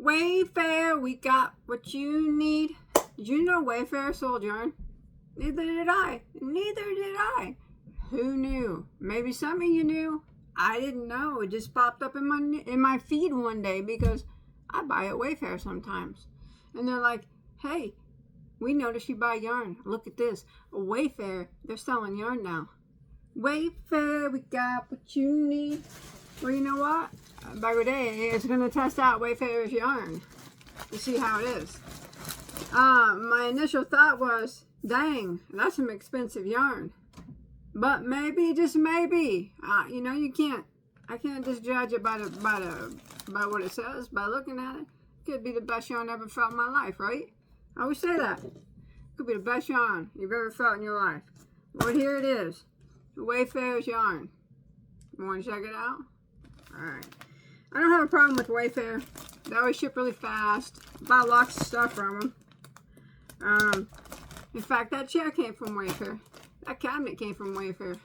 Wayfair, we got what you need. Did you know Wayfair sold yarn? Neither did I. Neither did I. Who knew? Maybe some of you knew. I didn't know. It just popped up in my feed one day because I buy at Wayfair sometimes. And they're like, hey, we noticed you buy yarn. Look at this. Wayfair, they're selling yarn now. Wayfair, we got what you need. Well, you know what? Bagoday is going to test out Wayfair's yarn to see how it is. My initial thought was, dang, that's some expensive yarn. But maybe, just maybe, you know, I can't just judge it by what it says, by looking at it. Could be the best yarn I ever felt in my life, right? I always say that. Could be the best yarn you've ever felt in your life. Well, here it is. Wayfair's yarn. You want to check it out? Alright. I don't have a problem with Wayfair. They always ship really fast. Buy lots of stuff from them. In fact, that chair came from Wayfair. That cabinet came from Wayfair.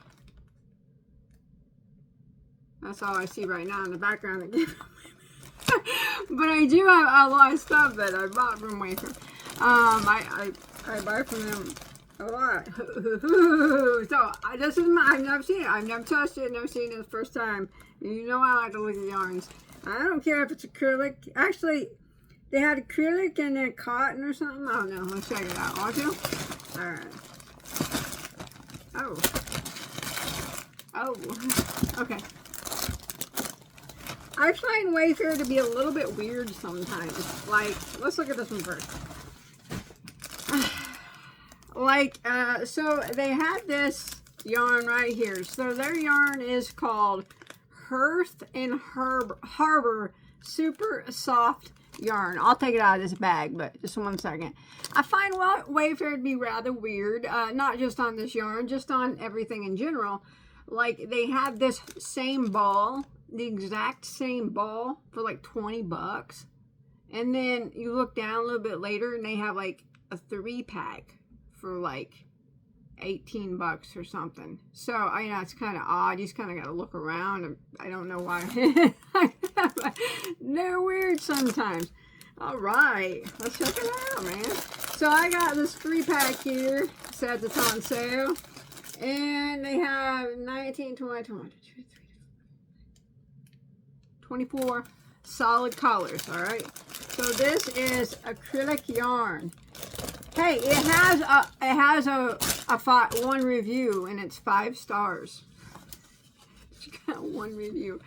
That's all I see right now in the background. That came from Wayfair. But I do have a lot of stuff that I bought from Wayfair. I buy from them a lot. So this is I've never seen it. I've never touched it. Never seen it the first time. You know I like to look at yarns. I don't care if it's acrylic. Actually, they had acrylic and then cotton or something. I don't know. Let's check it out. Want to? All right. Oh. Oh. Okay. I find Wayfair to be a little bit weird sometimes. Like, let's look at this one first. So they had this yarn right here. So their yarn is called Heer Harbor Super Soft Yarn. I'll take it out of this bag, but just 1 second. I find Wayfair to be rather weird, not just on this yarn, just on everything in general. Like, they have this same ball, the exact same ball for like 20 bucks. And then you look down a little bit later and they have like a 3-pack for like 18 bucks or something. So, I know it's kind of odd. You just kind of got to look around. I don't know why. They're weird sometimes. All right. Let's check it out, man. So, I got this 3-pack here. It says it's on sale. And they have 19, 20, 24 solid colors. All right. So, this is acrylic yarn. Hey, it has one review and it's 5 stars. It's got 1 review.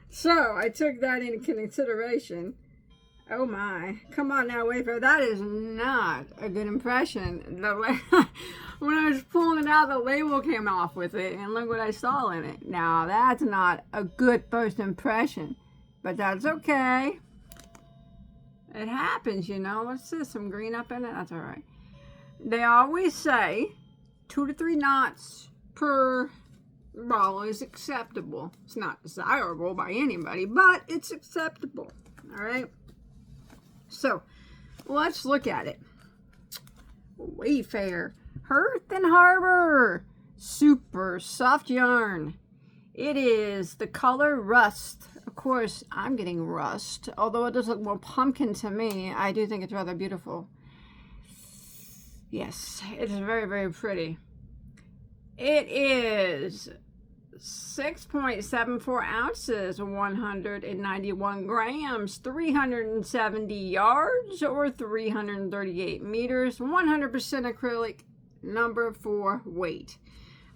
So I took that into consideration. Oh my. Come on now, Wayfair. That is not a good impression. When I was pulling it out, the label came off with it and look what I saw in it. Now that's not a good first impression. But that's okay. It happens, you know. What's this? Some green up in it? That's all right. They always say 2 to 3 knots per ball is acceptable. It's not desirable by anybody, but it's acceptable. All right. So let's look at it. Wayfair Heer Harbor Super Soft Yarn. It is the color Rust. Of course, I'm getting rust. Although it does look more pumpkin to me, I do think it's rather beautiful. Yes, it's very, very pretty. It is 6.74 ounces, 191 grams, 370 yards, or 338 meters, 100% acrylic, number 4 weight.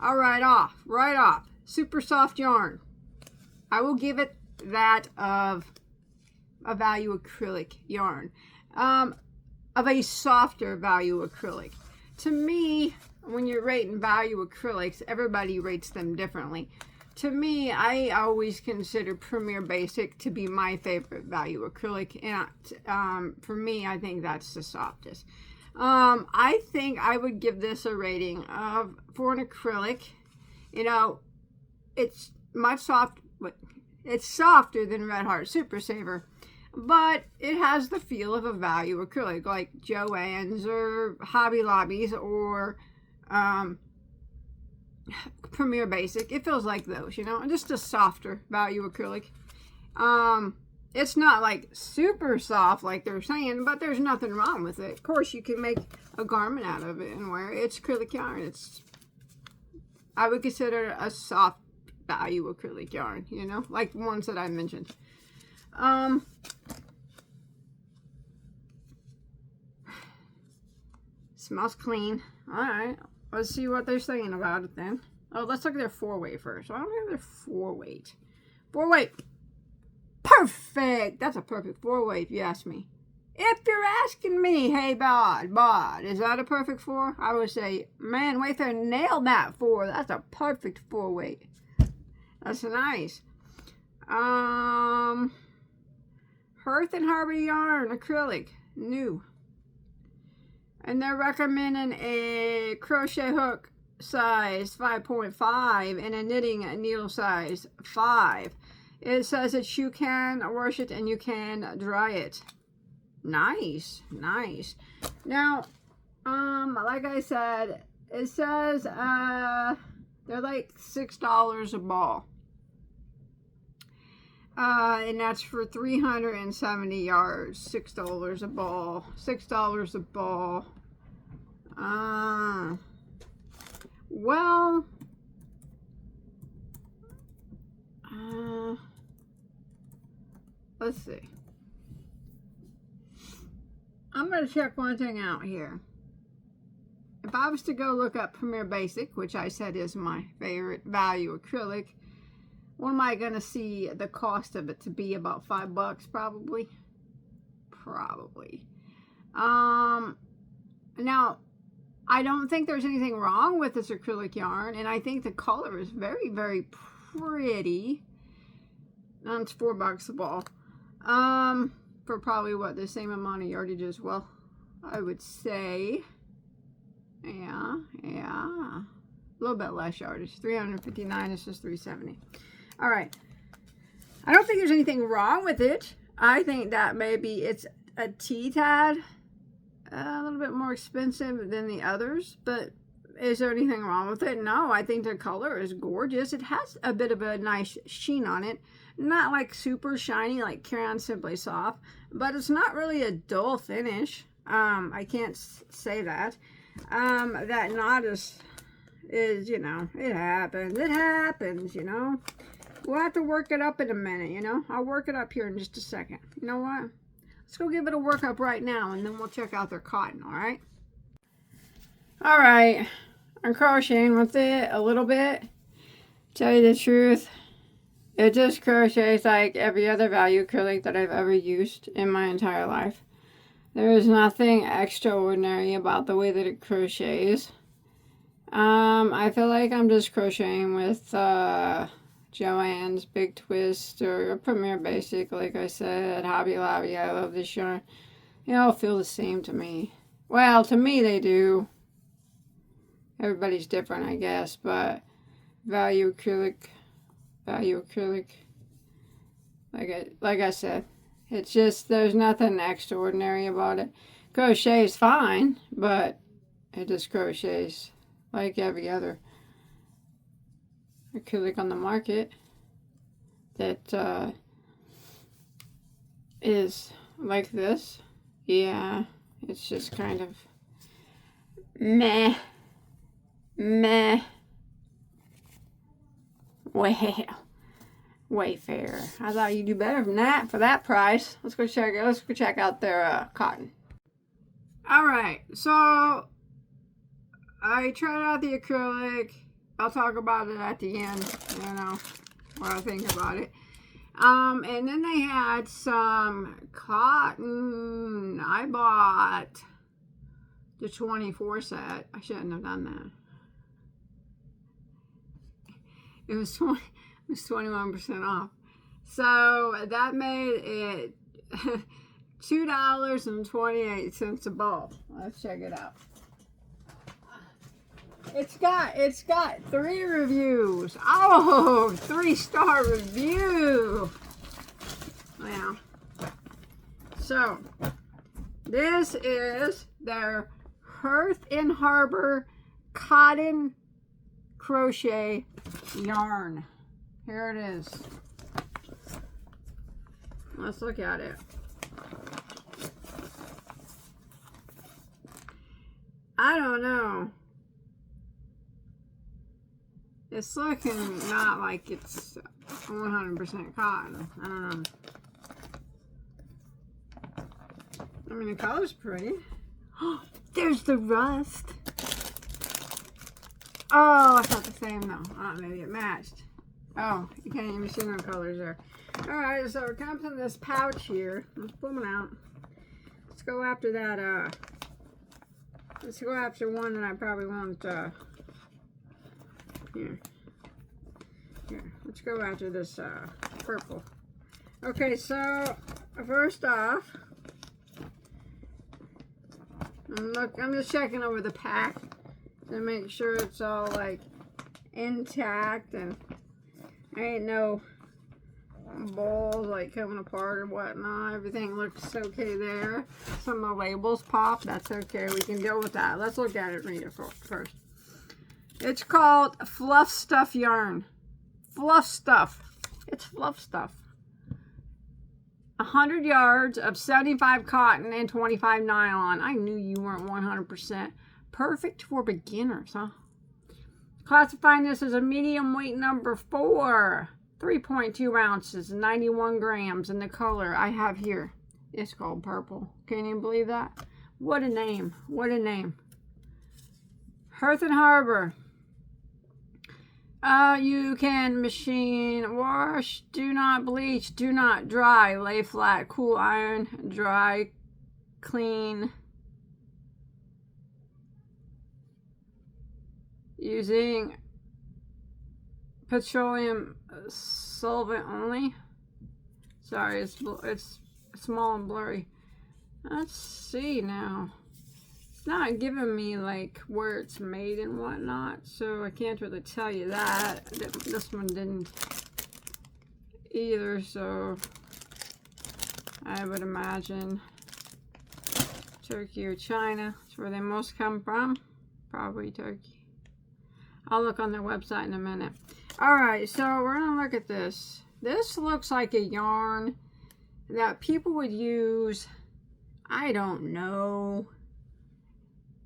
All right, right off. Super soft yarn. I will give it that of a value acrylic yarn, of a softer value acrylic. To me, when you're rating value acrylics, everybody rates them differently. To me, I always consider Premier Basic to be my favorite value acrylic, and for me, I think that's the softest. I think I would give this a rating of, for an acrylic, you know, it's it's softer than Red Heart Super Saver, but it has the feel of a value acrylic, like Joann's or Hobby Lobby's or Premier Basic. It feels like those, you know, just a softer value acrylic. It's not like super soft like they're saying, but there's nothing wrong with it. Of course, you can make a garment out of it and wear it. It's acrylic yarn. I would consider it a soft value acrylic yarn, you know, like the ones that I mentioned. Smells clean. All right, let's see what they're saying about it then. Oh, let's look at their 4-weight first. I don't have their 4-weight. 4-weight. Perfect. That's a perfect 4-weight if you ask me. If you're asking me, hey, Bod, is that a perfect 4? I would say, man, Wayfair nailed that 4. That's a perfect 4-weight. That's nice. Heer Harbor yarn, acrylic, new. And they're recommending a crochet hook size 5.5 and a knitting needle size 5. It says that you can wash it and you can dry it. Nice, nice. Now, like I said, it says they're like $6 a ball. And that's for 370 yards. $6 a ball. $6 a ball. Well, let's see. I'm going to check one thing out here. If I was to go look up Premier Basic, which I said is my favorite value acrylic, what am I going to see the cost of it to be? About $5 probably? Probably. Now, I don't think there's anything wrong with this acrylic yarn, and I think the color is very, very pretty. And it's $4 a ball. For probably what, the same amount of yardage as well, I would say. Yeah. A little bit less yardage. 359, this is 370. All right. I don't think there's anything wrong with it. I think that maybe it's a tad a little bit more expensive than the others, but is there anything wrong with it? No, I think the color is gorgeous. It has a bit of a nice sheen on it. Not like super shiny like Carry-On Simply Soft, but it's not really a dull finish. I can't say that. That knot is, you know, it happens. It happens, you know. We'll have to work it up in a minute, you know. I'll work it up here in just a second. You know what? Let's go give it a work up right now, and then we'll check out their cotton, all right? All right. I'm crocheting with it a little bit. Tell you the truth, it just crochets like every other value acrylic that I've ever used in my entire life. There is nothing extraordinary about the way that it crochets. I feel like I'm just crocheting with Joann's Big Twist or a Premier Basic, like I said, Hobby Lobby. I love this yarn. They all feel the same to me. Well, to me they do. Everybody's different, I guess, but value acrylic. Like I said, it's just, there's nothing extraordinary about it. Crochet is fine, but it just crochets like every other acrylic on the market that is like this. Yeah, it's just kind of meh. Well, Wayfair. I thought you'd do better than that for that price. Let's go check out their cotton. All right, so I tried out the acrylic. I'll talk about it at the end, you know, what I think about it. And then they had some cotton. I bought the 24 set. I shouldn't have done that. It was 21% off. So that made it $2.28 a ball. Let's check it out. It's got 3 reviews. Oh, 3-star review. Yeah. So this is their Heer Harbor cotton crochet yarn. Here it is. Let's look at it. I don't know. It's looking not like it's 100% cotton. I don't know. I mean, the color's pretty. There's the rust. Oh, it's not the same though. Oh, maybe it matched. Oh, you can't even see no colors there. Alright, so it comes in this pouch here. Let's pull them out. Let's go after that, let's go after one that I probably won't, here. Let's go after this, purple. Okay, so, first off, I'm just checking over the pack to make sure it's all, like, intact and ain't no balls like coming apart or whatnot. Everything looks okay there. Some of the labels pop. That's okay. We can deal with that. Let's look at it and read it first. It's called Fluff Stuff Yarn. Fluff Stuff. It's fluff stuff. 100 yards of 75 cotton and 25 nylon. I knew you weren't 100%. Perfect for beginners, huh? Classifying this as a medium weight number 4. 3.2 ounces, 91 grams, and the color I have here is called purple. Can you believe that? What a name. What a name. Heer Harbor. You can machine wash, do not bleach, do not dry, lay flat, cool iron, dry, clean. Using petroleum solvent only. Sorry, it's small and blurry. Let's see now. It's not giving me like where it's made and whatnot, so I can't really tell you that. This one didn't either, so I would imagine Turkey or China. That's where they most come from. Probably Turkey. I'll look on their website in a minute. Alright, so we're going to look at this. This looks like a yarn that people would use, I don't know.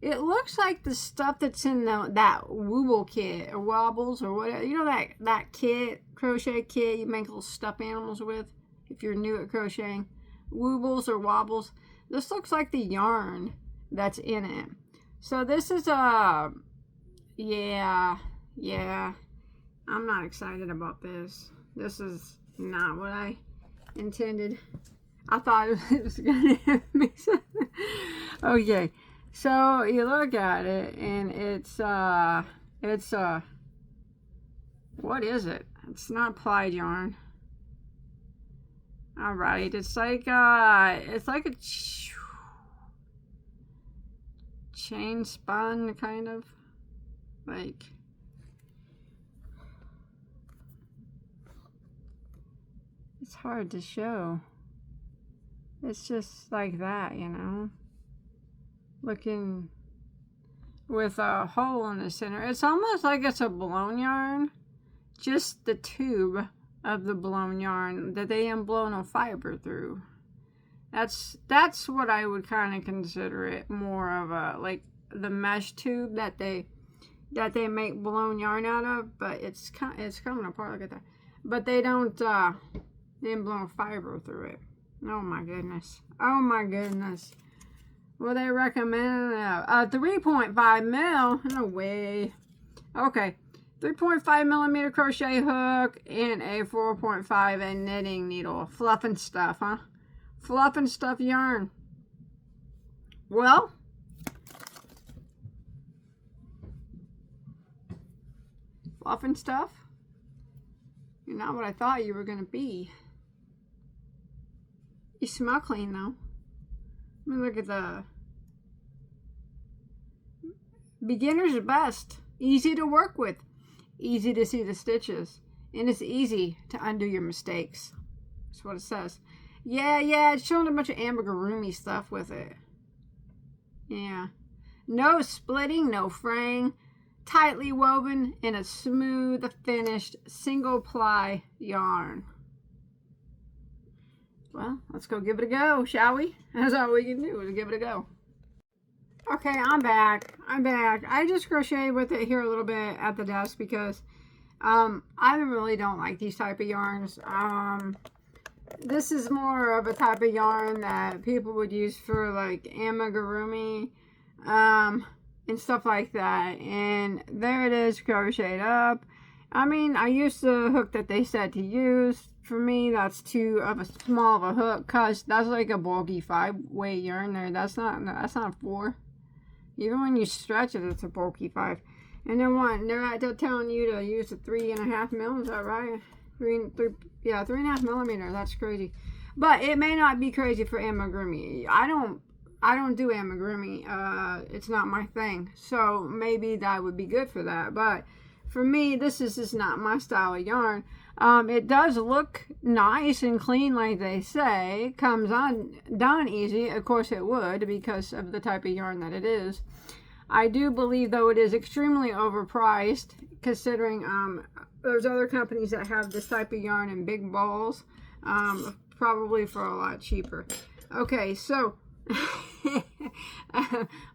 It looks like the stuff that's in that Wobble kit, or Wobbles, or whatever. You know that kit, crochet kit you make little stuffed animals with, if you're new at crocheting. Wobbles or Wobbles. This looks like the yarn that's in it. So this is a... Yeah. I'm not excited about this. This is not what I intended. I thought it was going to make sense. Okay. So you look at it and it's what is it? It's not plied yarn. All right. It's like a chain spun kind of. Like, it's hard to show. It's just like that, you know, looking with a hole in the center. It's almost like it's a blown yarn, just the tube of the blown yarn that they ain't blown a fiber through. That's what I would kind of consider it, more of a, like the mesh tube that they make blown yarn out of, but it's coming apart. Look at that. But they didn't blow fiber through it. Oh my goodness. Oh my goodness. Well, they recommend a 3.5 mil. No way. Okay. 3.5 millimeter crochet hook and a 4.5 knitting needle. Fluff and stuff, huh? Fluff and stuff yarn. Well, fluff and stuff, you're not what I thought you were going to be. You smell clean though. Let me look at the beginner's best. Easy to work with. Easy to see the stitches. And it's easy to undo your mistakes. That's what it says. Yeah, it's showing a bunch of amigurumi stuff with it. Yeah. No splitting, no fraying. Tightly woven in a smooth finished single ply yarn. Well, let's go give it a go, shall we? That's all we can do is give it a go. Okay, I'm back. I just crocheted with it here a little bit at the desk because I really don't like these type of yarns. This is more of a type of yarn that people would use for like amigurumi and stuff like that. And there it is, crocheted up. I mean, I used the hook that they said to use. For me, that's too small of a hook, cause that's like a bulky 5-weight yarn there. That's not 4. Even when you stretch it, it's a bulky 5. And then they're telling you to use a 3.5 mil. Is that right? 3.5 millimeter. That's crazy. But it may not be crazy for amigurumi. I don't do amigurumi. It's not my thing. So maybe that would be good for that. But for me, this is just not my style of yarn. It does look nice and clean like they say. It comes on done easy. Of course it would, because of the type of yarn that it is. I do believe, though, it is extremely overpriced, considering there's other companies that have this type of yarn in big balls, probably for a lot cheaper. Okay, so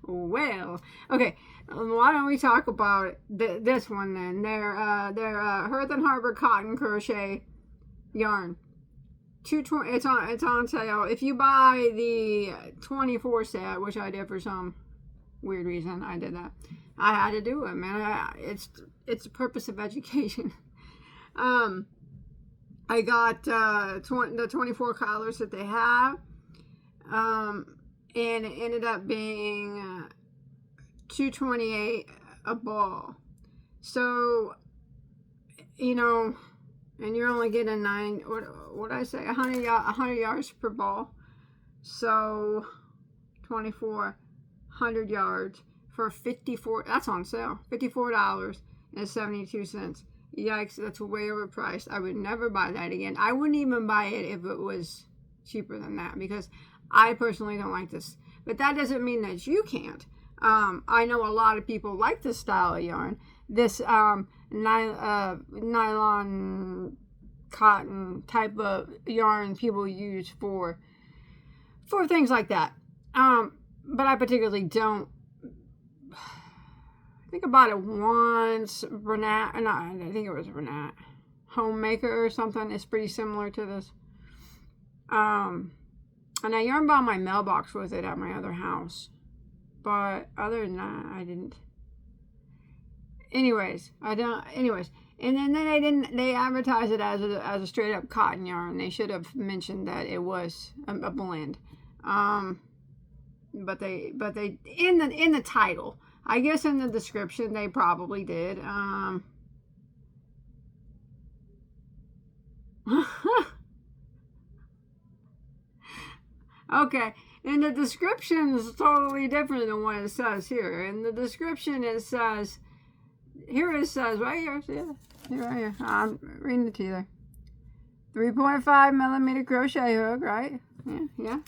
well, okay. Why don't we talk about this one then? Their Heer Harbor cotton crochet yarn. It's on sale. If you buy the 24 set, which I did for some weird reason, I did that. I had to do it, man. It's the purpose of education. I got the 24 colors that they have, and it ended up being $228 a ball. So, you know, and you're only getting 100 yards per ball. So 2,400 yards for $54. That's on sale. $54.72. Yikes, that's way overpriced. I would never buy that again. I wouldn't even buy it if it was cheaper than that, because I personally don't like this. But that doesn't mean that you can't. I know a lot of people like this style of yarn. This nylon cotton type of yarn people use for things like that. But I particularly don't. I think about it once. I think it was Bernat Homemaker or something. It's pretty similar to this. And I yarn by my mailbox with it at my other house. But other than that, I didn't. Anyways, and then they advertise it as a straight up cotton yarn. They should have mentioned that it was a blend. But they in the title, I guess in the description they probably did. Okay. And the description is totally different than what it says here. In the description, it says right here, see it? Right here. I'm reading it to you there. 3.5 millimeter crochet hook, right? Yeah.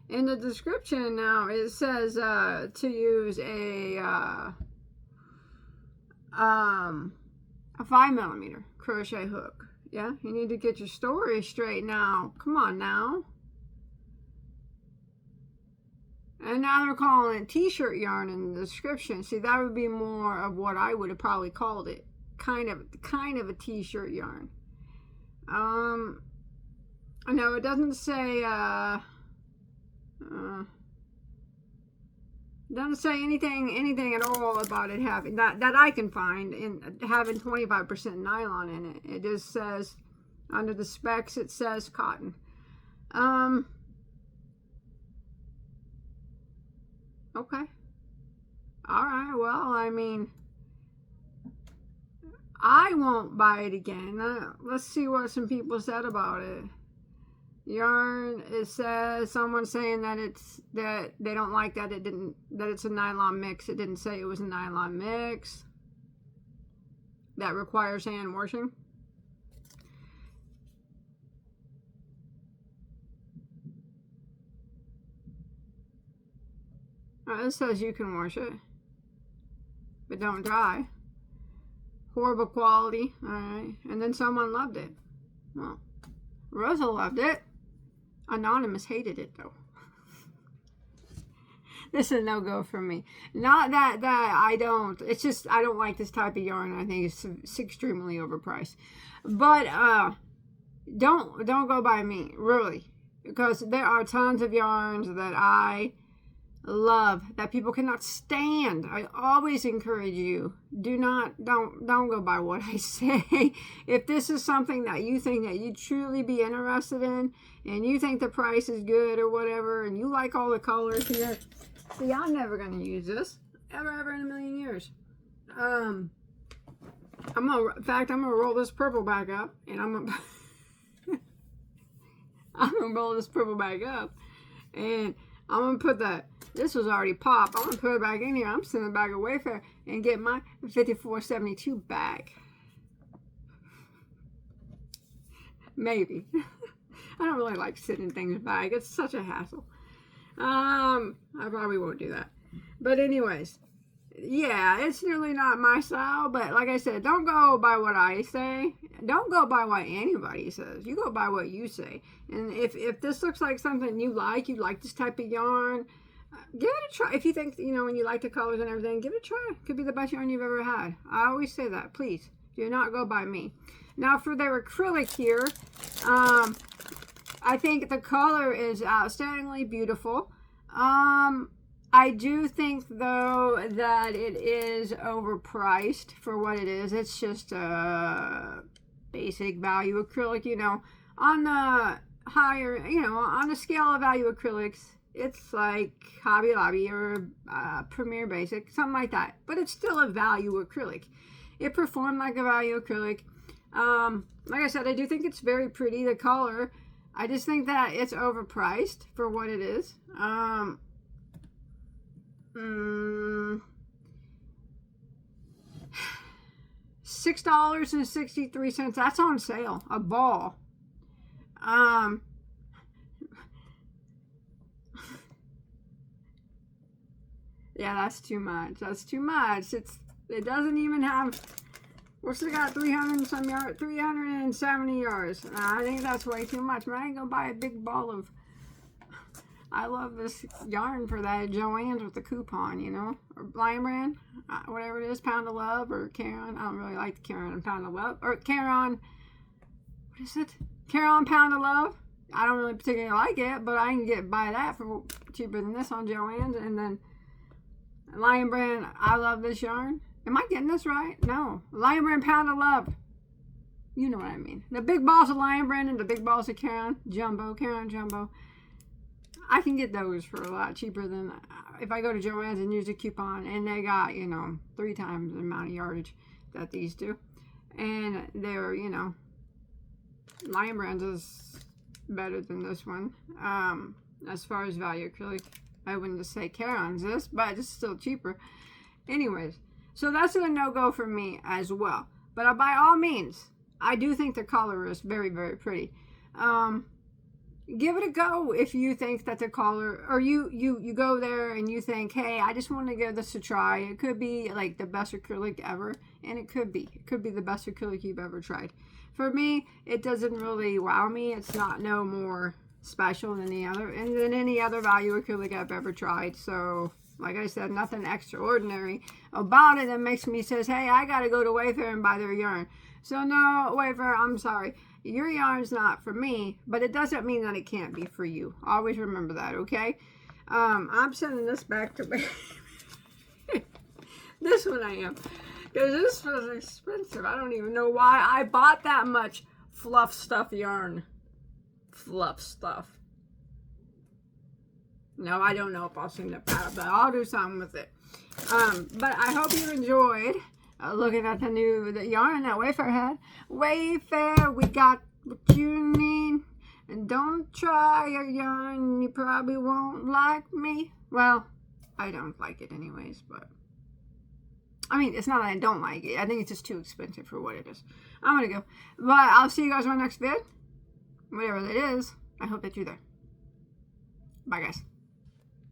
In the description now, it says to use a 5 millimeter crochet hook. Yeah, you need to get your story straight now. Come on now. And now they're calling it t-shirt yarn in the description. See, that would be more of what I would have probably called it. Kind of a t-shirt yarn. No, it doesn't say anything at all about it having that I can find in having 25% nylon in it. It just says under the specs, it says cotton. Okay. All right. Well, I mean, I won't buy it again. Let's see what some people said about it. Yarn, it says someone saying that they don't like that it's a nylon mix. It didn't say it was a nylon mix that requires hand washing. It says you can wash it, but don't dry. Horrible quality. Alright. And then someone loved it. Well, Rosa loved it. Anonymous hated it though. This is a no-go for me. Not that I don't. It's just I don't like this type of yarn. I think it's extremely overpriced. But don't go by me, really, because there are tons of yarns that I love that people cannot stand. I always encourage you, don't go by what I say. If this is something that you think that you truly be interested in, and you think the price is good or whatever, and you like all the colors here, see, I'm never going to use this ever in a million years. In fact, I'm gonna roll this purple back up, and I'm gonna roll this purple back up, and I'm gonna put that. This was already popped. I'm gonna put it back in here. I'm sending it back to Wayfair and get my 5472 back. Maybe. I don't really like sending things back. It's such a hassle. I probably won't do that. But anyways, yeah, it's really not my style. But like I said, don't go by what I say. Don't go by what anybody says. You go by what you say. And if this looks like something you like this type of yarn, give it a try. If you think, when you like the colors and everything, give it a try. It could be the best yarn you've ever had. I always say that. Please do not go by me. Now for their acrylic here, I think the color is outstandingly beautiful. I do think, though, that it is overpriced for what it is. It's just a basic value acrylic, on the higher, on the scale of value acrylics, it's like Hobby Lobby or Premier Basic, something like that. But it's still a value acrylic. It performed like a value acrylic. Like I said, I do think it's very pretty, the color. I just think that it's overpriced for what it is. $6.63. That's on sale. A ball. Yeah, that's too much. That's too much. It doesn't even have. What's it got? 300 and some yards. 370 yards. I think that's way too much. Man, I ain't gonna buy a big ball of. I love this yarn for that Joann's with the coupon, or Lion Brand, whatever it is, Pound of Love or Caron. I don't really like the Caron and Pound of Love, or Caron. What is it? Caron Pound of Love. I don't really particularly like it, but I can buy that for cheaper than this on Joann's. And then Lion Brand. I love this yarn. Am I getting this right? No. Lion Brand Pound of Love. You know what I mean. The big balls of Lion Brand and the big balls of Caron Jumbo. I can get those for a lot cheaper than if I go to Joann's and use a coupon, and they got, 3 times the amount of yardage that these do. And they're, Lion Brand is better than this one. As far as value acrylic, I wouldn't just say Caron's this, but it's still cheaper. Anyways, so that's a no-go for me as well. But by all means, I do think the color is very, very pretty. Give it a go if you think that the color, or you go there and you think, hey, I just want to give this a try. It could be like the best acrylic ever, and it could be the best acrylic you've ever tried. For me, it doesn't really wow me. It's not no more special than any other value acrylic I've ever tried. So, like I said, nothing extraordinary about it that makes me says, hey, I got to go to Wayfair and buy their yarn. So no, Wayfair, I'm sorry. Your yarn's not for me, but it doesn't mean that it can't be for you. Always remember that, okay? I'm sending this back to me. This one I am. Because this was expensive. I don't even know why I bought that much fluff stuff yarn. Fluff stuff. No, I don't know if I'll send it back, but I'll do something with it. But I hope you enjoyed looking at the yarn that Wayfair had. Wayfair, we got what you need. And don't try your yarn, you probably won't like me. Well, I don't like it anyways, but I mean, it's not that I don't like it. I think it's just too expensive for what it is. I'm gonna go. But I'll see you guys on the next vid. Whatever that is, I hope that you're there. Bye, guys.